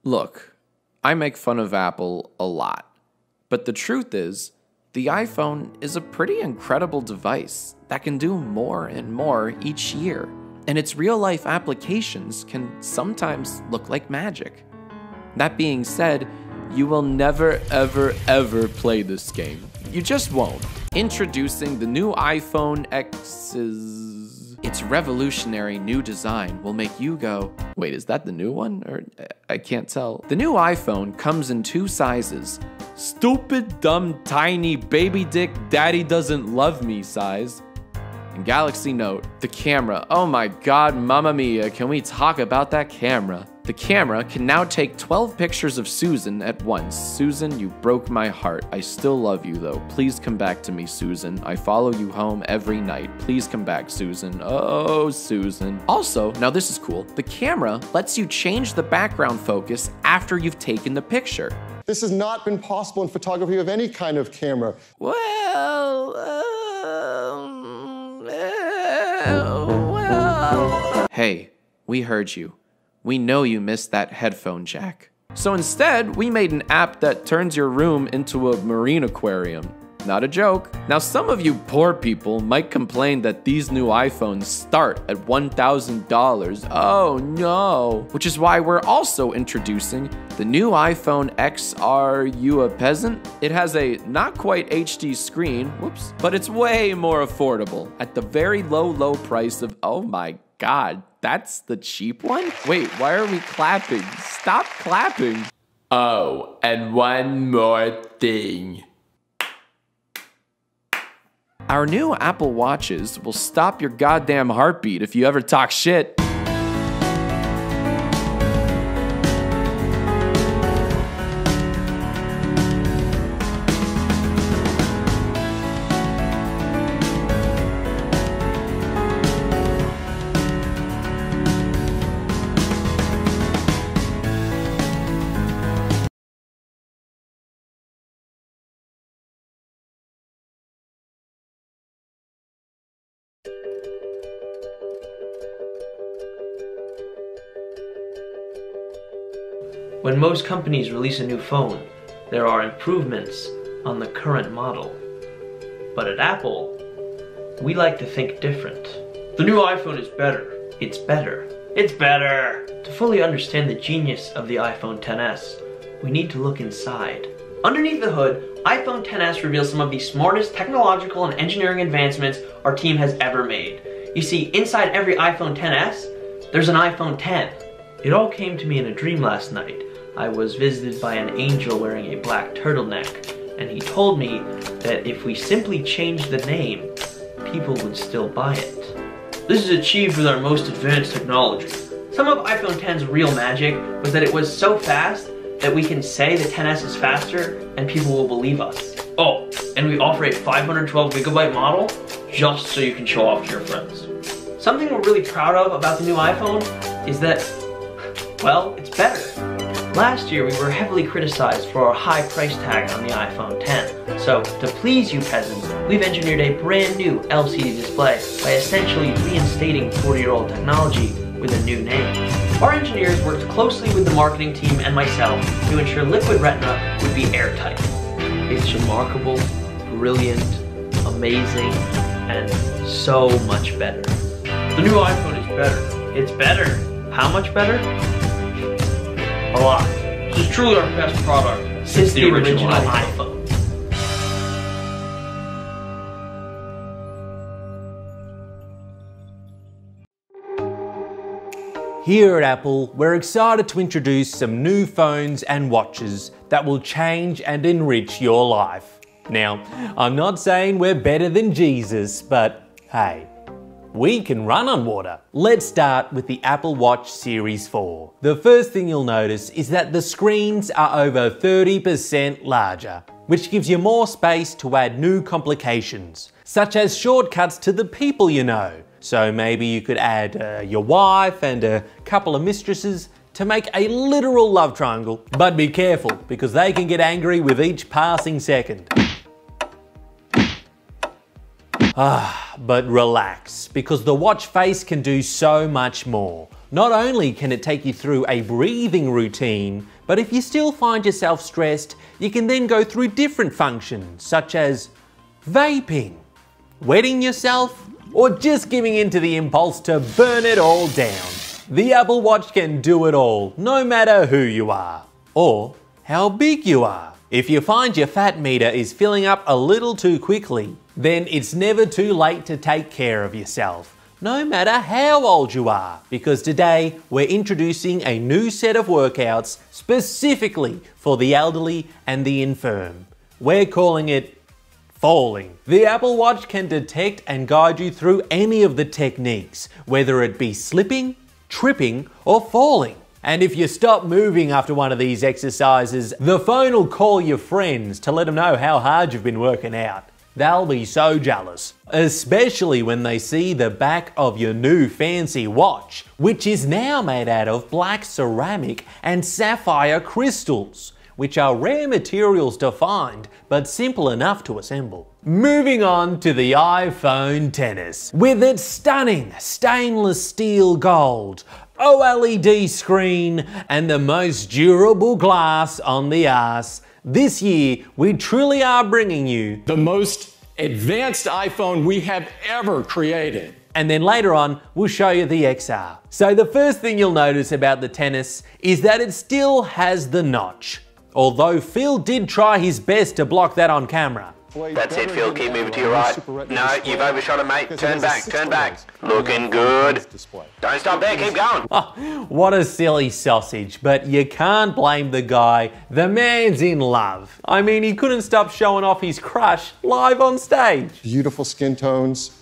Look, I make fun of Apple a lot, but the truth is, the iPhone is a pretty incredible device that can do more and more each year, and its real-life applications can sometimes look like magic. That being said, you will never ever play this game. You just won't. Introducing the new iPhone XS. Its revolutionary new design will make you go, wait, is that the new one? Or I can't tell. The new iPhone comes in two sizes. Stupid, dumb, tiny, baby dick, daddy doesn't love me size. And Galaxy Note, the camera. Oh my god, mamma mia, can we talk about that camera? The camera can now take 12 pictures of Susan at once. Susan, you broke my heart. I still love you though. Please come back to me, Susan. I follow you home every night. Please come back, Susan. Oh, Susan. Also, now this is cool. The camera lets you change the background focus after you've taken the picture. This has not been possible in photography of any kind of camera. Hey, we heard you. We know you missed that headphone jack. So instead, we made an app that turns your room into a marine aquarium. Not a joke. Now, some of you poor people might complain that these new iPhones start at $1,000. Oh no. Which is why we're also introducing the new iPhone X. Are you a peasant? It has a not quite HD screen, whoops, but it's way more affordable at the very low price of, oh my god, that's the cheap one? Wait, why are we clapping? Stop clapping. Oh, and one more thing. Our new Apple Watches will stop your goddamn heartbeat if you ever talk shit. When most companies release a new phone, there are improvements on the current model. But at Apple, we like to think different. The new iPhone is better. It's better. It's better! To fully understand the genius of the iPhone XS, we need to look inside. Underneath the hood, iPhone XS reveals some of the smartest technological and engineering advancements our team has ever made. You see, inside every iPhone XS, there's an iPhone X. It all came to me in a dream last night. I was visited by an angel wearing a black turtleneck, and he told me that if we simply changed the name, people would still buy it. This is achieved with our most advanced technology. Some of iPhone X's real magic was that it was so fast that we can say the XS is faster and people will believe us. Oh, and we offer a 512GB model just so you can show off to your friends. Something we're really proud of about the new iPhone is that, well, it's better. Last year, we were heavily criticized for our high price tag on the iPhone X. So, to please you peasants, we've engineered a brand new LCD display by essentially reinstating 40-year-old technology with a new name. Our engineers worked closely with the marketing team and myself to ensure Liquid Retina would be airtight. It's remarkable, brilliant, amazing, and so much better. The new iPhone is better. It's better. How much better? A lot. This is truly our best product since the original iPhone. Here at Apple, we're excited to introduce some new phones and watches that will change and enrich your life. Now, I'm not saying we're better than Jesus, but hey, we can run on water. Let's start with the Apple Watch Series 4. The first thing you'll notice is that the screens are over 30% larger, which gives you more space to add new complications, such as shortcuts to the people you know. So maybe you could add your wife and a couple of mistresses to make a literal love triangle. But be careful, because they can get angry with each passing second. But relax, because the watch face can do so much more. Not only can it take you through a breathing routine, but if you still find yourself stressed, you can then go through different functions such as vaping, wetting yourself, or just giving in to the impulse to burn it all down. The Apple Watch can do it all, no matter who you are, or how big you are. If you find your fat meter is filling up a little too quickly, then it's never too late to take care of yourself, no matter how old you are, because today we're introducing a new set of workouts specifically for the elderly and the infirm. We're calling it falling. The Apple Watch can detect and guide you through any of the techniques, whether it be slipping, tripping, or falling. And if you stop moving after one of these exercises, the phone will call your friends to let them know how hard you've been working out. They'll be so jealous, especially when they see the back of your new fancy watch, which is now made out of black ceramic and sapphire crystals, which are rare materials to find, but simple enough to assemble. Moving on to the iPhone XS. With its stunning stainless steel gold, OLED screen, and the most durable glass on the arse, this year we truly are bringing you the most advanced iPhone we have ever created. And then later on, we'll show you the XR. So the first thing you'll notice about the XS is that it still has the notch. Although Phil did try his best to block that on camera. That's it, Phil. Keep moving to your right. No, you've overshot it, mate. Turn back, turn back. Looking good. Don't stop there, keep going. Oh, what a silly sausage, but you can't blame the guy. The man's in love. I mean, he couldn't stop showing off his crush live on stage. Beautiful skin tones,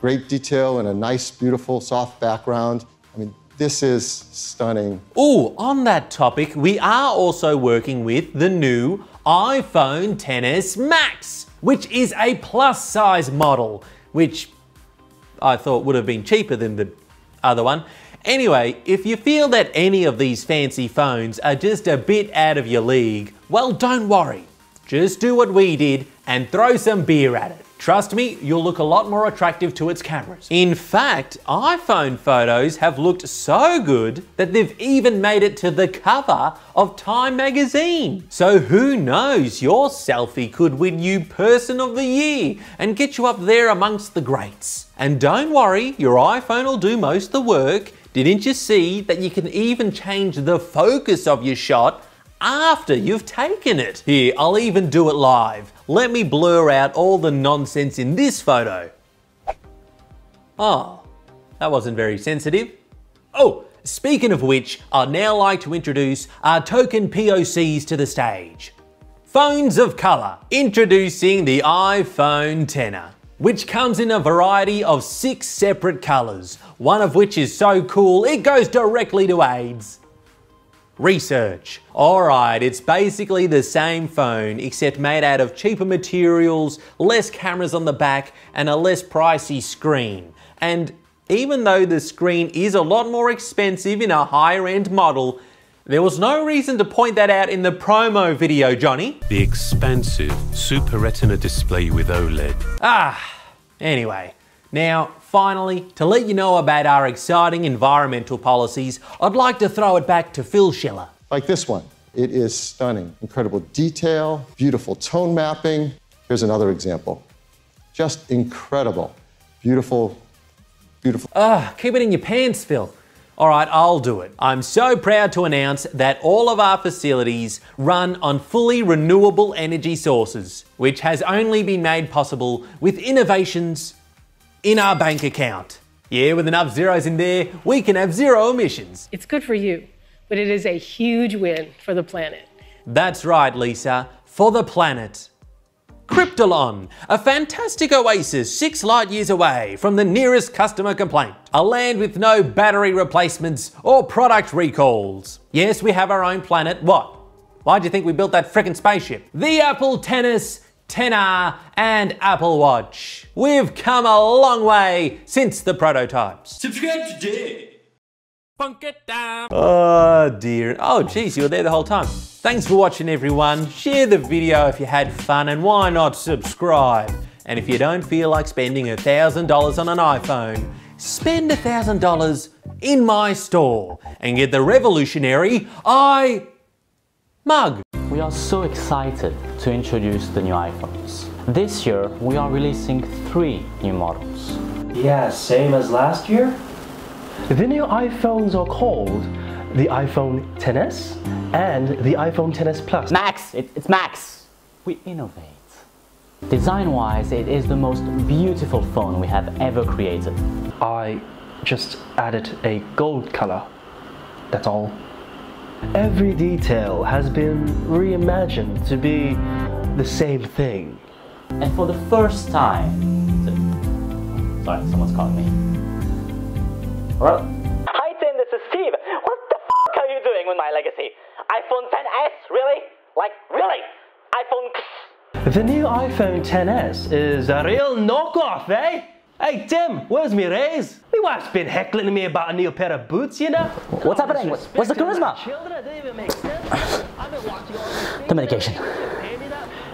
great detail, and a nice, beautiful, soft background. I mean, this is stunning. Ooh, on that topic, we are also working with the new iPhone XS Max, which is a plus size model, which I thought would have been cheaper than the other one. Anyway, if you feel that any of these fancy phones are just a bit out of your league, well, don't worry. Just do what we did and throw some beer at it. Trust me, you'll look a lot more attractive to its cameras. In fact, iPhone photos have looked so good that they've even made it to the cover of Time magazine. So who knows, your selfie could win you Person of the Year and get you up there amongst the greats. And don't worry, your iPhone will do most of the work. Didn't you see that you can even change the focus of your shot after you've taken it? Here, I'll even do it live. Let me blur out all the nonsense in this photo. Oh, that wasn't very sensitive. Oh, speaking of which, I'd now like to introduce our token POCs to the stage. Phones of colour. Introducing the iPhone XR, which comes in a variety of 6 separate colours, one of which is so cool it goes directly to AIDS. Research. Alright, it's basically the same phone except made out of cheaper materials, less cameras on the back, and a less pricey screen. And even though the screen is a lot more expensive in a higher end model, there was no reason to point that out in the promo video, Johnny. The expansive Super Retina display with OLED. Anyway. Now, finally, to let you know about our exciting environmental policies, I'd like to throw it back to Phil Schiller. Like this one. It is stunning. Incredible detail, beautiful tone mapping. Here's another example. Just incredible. Beautiful, beautiful. Keep it in your pants, Phil. All right, I'll do it. I'm so proud to announce that all of our facilities run on fully renewable energy sources, which has only been made possible with innovations in our bank account. Yeah, with enough zeros in there, we can have 0 emissions. It's good for you, but it is a huge win for the planet. That's right, Lisa, for the planet. Krypton, a fantastic oasis 6 light years away from the nearest customer complaint. A land with no battery replacements or product recalls. Yes, we have our own planet. What? Why do you think we built that frickin' spaceship? The Apple XS, XR, and Apple Watch. We've come a long way since the prototypes. Subscribe today. Funk it down. Oh dear. Oh geez, you were there the whole time. Thanks for watching, everyone. Share the video if you had fun, and why not subscribe? And if you don't feel like spending $1,000 on an iPhone, spend $1,000 in my store and get the revolutionary mug. We are so excited to introduce the new iPhones. This year, we are releasing 3 new models. Yeah, same as last year? The new iPhones are called the iPhone XS and the iPhone XS Plus. Max! It's Max! We innovate. Design-wise, it is the most beautiful phone we have ever created. I just added a gold color. That's all. Every detail has been reimagined to be the same thing. And for the first time... Sorry, someone's calling me. Well, hi Tim, this is Steve. What the f*** are you doing with my legacy? iPhone XS? Really? Like, really? iPhone... The new iPhone XS is a real knockoff, eh? Hey Tim, where's me raise? My wife's been heckling me about a new pair of boots, you know? What's happening? What's the charisma? The medication.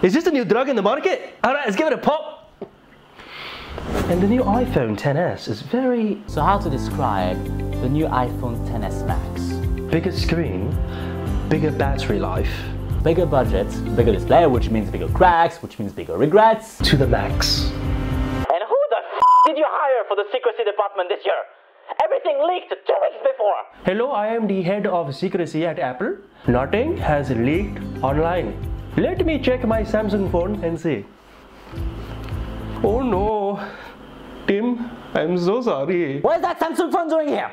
Is this a new drug in the market? Alright, let's give it a pop. And the new iPhone XS is very... So how to describe the new iPhone XS Max? Bigger screen, bigger battery life. Bigger budget, bigger display, which means bigger cracks, which means bigger regrets. To the max. And who the f*** did you hire for the secrecy department this year? Everything leaked 2 weeks before. Hello, I am the head of secrecy at Apple. Nothing has leaked online. Let me check my Samsung phone and see. Oh no. Tim, I'm so sorry. What is that Samsung phone doing here?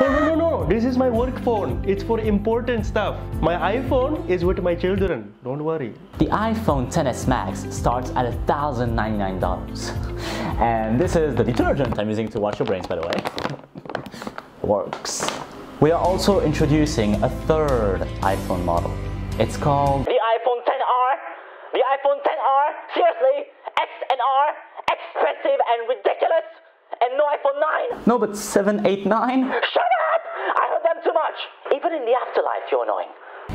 Oh, no. This is my work phone. It's for important stuff. My iPhone is with my children. Don't worry. The iPhone XS Max starts at $1,099. And this is the detergent I'm using to wash your brains, by the way. Works. We are also introducing a 3rd iPhone model. It's called the iPhone XR. The iPhone XR. Seriously, X and R. Expensive and ridiculous. And no iPhone 9. No, but 7, 8, 9. Shut up! I heard them too much. Even in the afterlife, you're annoying.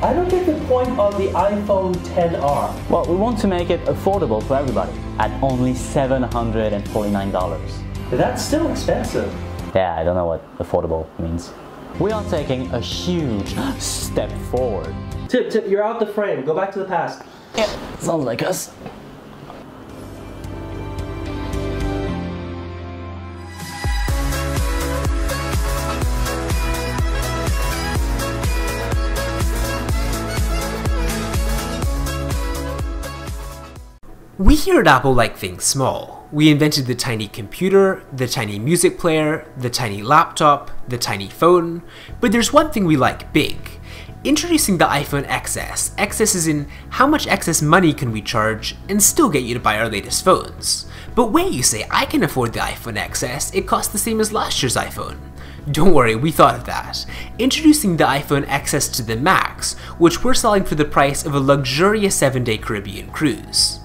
I don't get the point of the iPhone XR. Well, we want to make it affordable for everybody at only $749. That's still expensive. Yeah, I don't know what affordable means. We are taking a huge step forward. Tip, you're out the frame. Go back to the past. Yeah, sounds like us. We here at Apple like things small. We invented the tiny computer, the tiny music player, the tiny laptop, the tiny phone, but there's one thing we like big. Introducing the iPhone XS. XS is in how much excess money can we charge and still get you to buy our latest phones. But wait, you say, I can afford the iPhone XS, it costs the same as last year's iPhone. Don't worry, we thought of that. Introducing the iPhone XS to the Max, which we're selling for the price of a luxurious 7-day Caribbean cruise.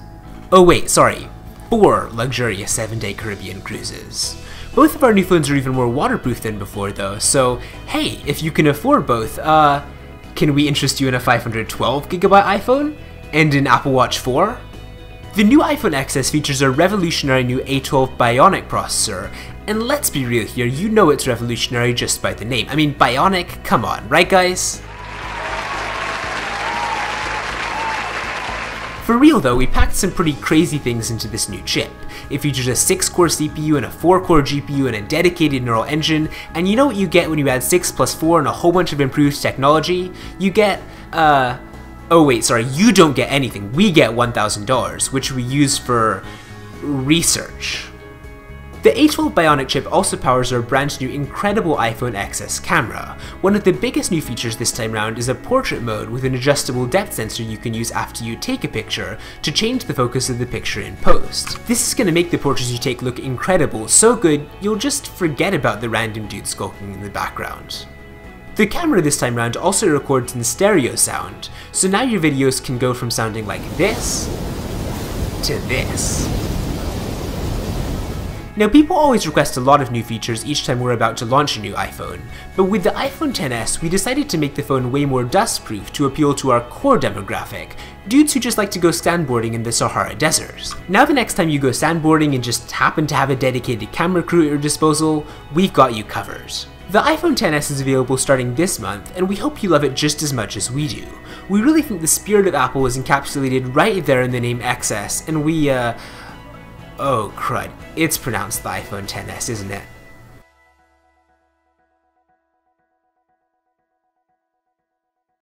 Oh wait, sorry, 4 luxurious 7-day Caribbean cruises. Both of our new phones are even more waterproof than before though, so hey, if you can afford both, can we interest you in a 512GB iPhone? And an Apple Watch 4? The new iPhone XS features a revolutionary new A12 Bionic processor, and let's be real here, you know it's revolutionary just by the name. I mean, Bionic, come on, right guys? For real though, we packed some pretty crazy things into this new chip. It features a 6-core CPU and a 4-core GPU and a dedicated neural engine, and you know what you get when you add 6 plus 4 and a whole bunch of improved technology? You get, oh wait, sorry, you don't get anything. We get $1,000, which we use for research. The A12 Bionic chip also powers our brand new incredible iPhone XS camera. One of the biggest new features this time round is a portrait mode with an adjustable depth sensor you can use after you take a picture to change the focus of the picture in post. This is going to make the portraits you take look incredible, so good you'll just forget about the random dude skulking in the background. The camera this time round also records in stereo sound, so now your videos can go from sounding like this to this. Now, people always request a lot of new features each time we're about to launch a new iPhone, but with the iPhone XS, we decided to make the phone way more dust-proof to appeal to our core demographic, dudes who just like to go sandboarding in the Sahara Desert. Now the next time you go sandboarding and just happen to have a dedicated camera crew at your disposal, we've got you covered. The iPhone XS is available starting this month, and we hope you love it just as much as we do. We really think the spirit of Apple is encapsulated right there in the name XS, and we, oh crud, it's pronounced the iPhone XS, isn't it?